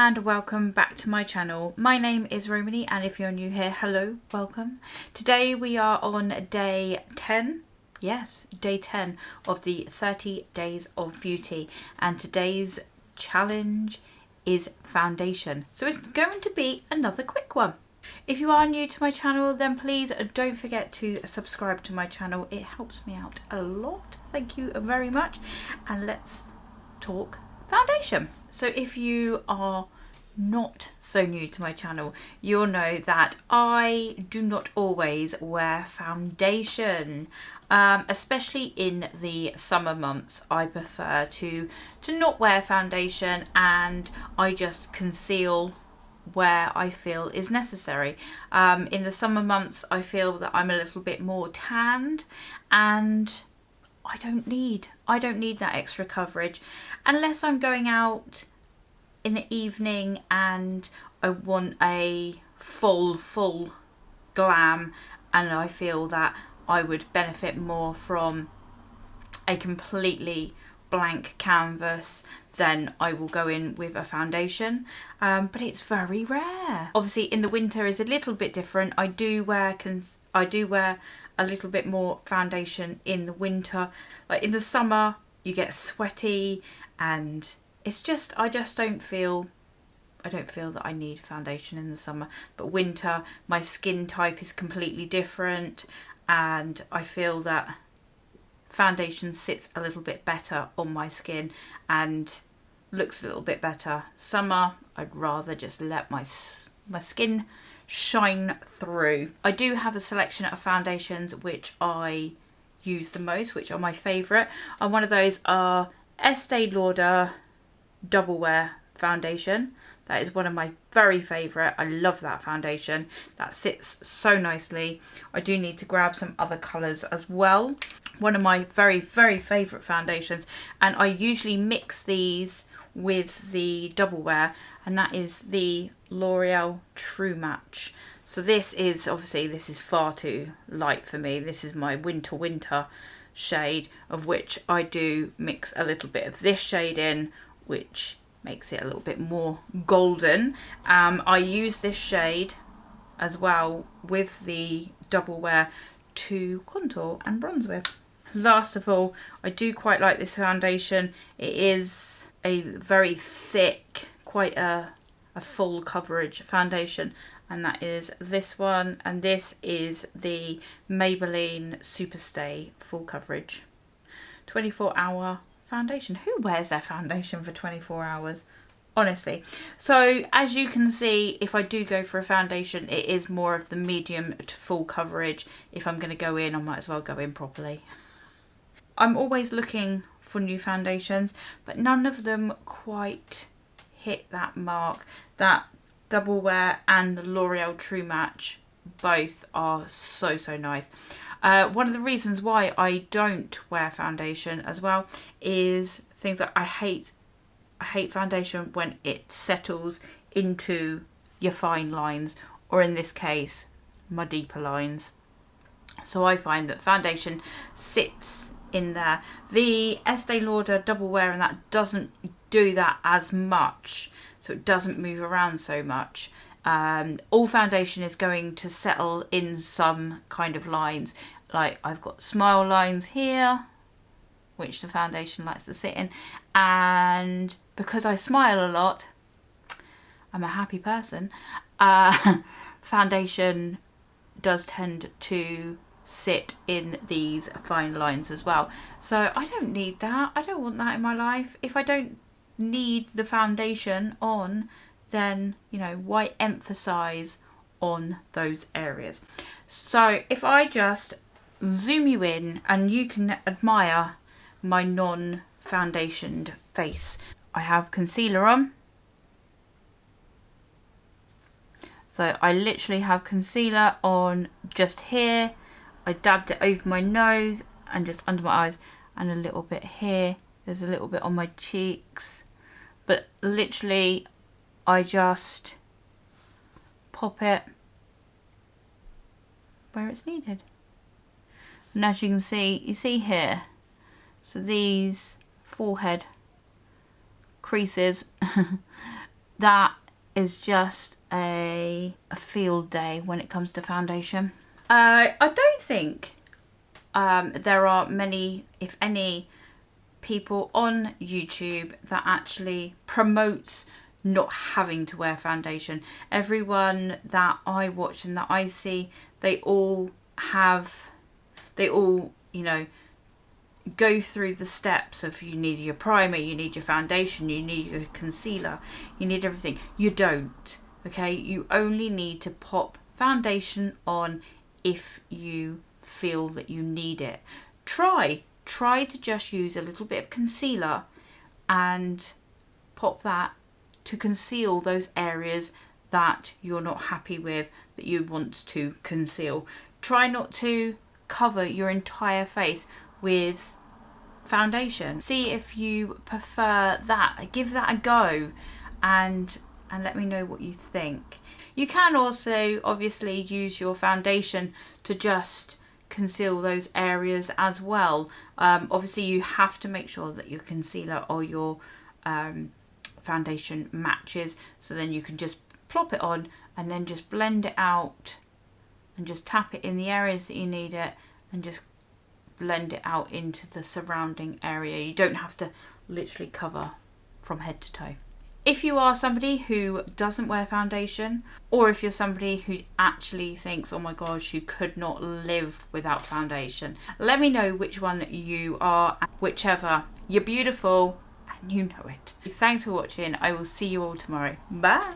and welcome back to my channel. My name is Romany and if you're new here, hello, welcome. Today we are on day 10, yes, day 10 of the 30 days of beauty, and today's challenge is foundation. So it's going to be another quick one. If you are new to my channel, then please don't forget to subscribe to my channel. It helps me out a lot. Thank you very much. And let's talk foundation. So if you are not so new to my channel, you'll know that I do not always wear foundation, especially in the summer months. I prefer to not wear foundation, and I just conceal where I feel is necessary. In the summer months I feel that I'm a little bit more tanned, and I don't need that extra coverage unless I'm going out in the evening and I want a full glam, and I feel that I would benefit more from a completely blank canvas, then I will go in with a foundation, but it's very rare. Obviously in the winter is a little bit different. I do wear a little bit more foundation in the winter. Like in the summer you get sweaty, and it's just I don't feel that I need foundation in the summer. But winter, my skin type is completely different, and I feel that foundation sits a little bit better on my skin and looks a little bit better. Summer, I'd rather just let my skin shine through. I do have a selection of foundations which I use the most, which are my favourite, and one of those are Estee Lauder Double Wear foundation. That is one of my very favourite. I love that foundation. That sits so nicely. I do need to grab some other colours as well. One of my very favourite foundations, and I usually mix these with the Double Wear, and that is the L'Oreal True Match. So this is far too light for me. This is my winter shade, of which I do mix a little bit of this shade in, which makes it a little bit more golden. I use this shade as well with the Double Wear to contour and bronze with. Last of all, I do quite like this foundation. It is a very thick, quite a full coverage foundation, and that is this one, and this is the Maybelline Superstay Full Coverage 24-hour foundation. Who wears their foundation for 24 hours? Honestly. So as you can see, if I do go for a foundation, it is more of the medium to full coverage. If I'm going to go in, I might as well go in properly. I'm always looking for new foundations, but none of them quite hit that mark. That Double Wear and the L'Oreal True Match both are so nice. One of the reasons why I don't wear foundation as well is things like I hate foundation when it settles into your fine lines, or in this case my deeper lines. So I find that foundation sits in there. The Estee Lauder Double Wear and that doesn't do that as much, so it doesn't move around so much. All foundation is going to settle in some kind of lines. Like I've got smile lines here, which the foundation likes to sit in, and because I smile a lot, I'm a happy person, foundation does tend to sit in these fine lines as well. So I don't need that. I don't want that in my life. If I don't need the foundation on, then why emphasize on those areas? So if I just zoom you in and you can admire my non-foundationed face. I have concealer on. So I literally have concealer on just here. I dabbed it over my nose and just under my eyes, and a little bit here. There's a little bit on my cheeks, but literally I just pop it where it's needed. And as you can see, here, so these forehead creases that is just a field day when it comes to foundation. I don't think there are many, if any, people on YouTube that actually promotes not having to wear foundation. Everyone that I watch and that I see, they all, you know, go through the steps of you need your primer, you need your foundation, you need your concealer, you need everything. You don't, okay? You only need to pop foundation on if you feel that you need it. Try to just use a little bit of concealer and pop that to conceal those areas that you're not happy with, that you want to conceal. Try not to cover your entire face with foundation. See if you prefer that. Give that a go and let me know what you think. You can also obviously use your foundation to just conceal those areas as well. Obviously you have to make sure that your concealer or your foundation matches, so then you can just plop it on and then just blend it out and just tap it in the areas that you need it and just blend it out into the surrounding area. You don't have to literally cover from head to toe. If you are somebody who doesn't wear foundation, or if you're somebody who actually thinks, oh my gosh, you could not live without foundation, let me know which one you are. Whichever, you're beautiful and you know it. Thanks for watching. I will see you all tomorrow. Bye.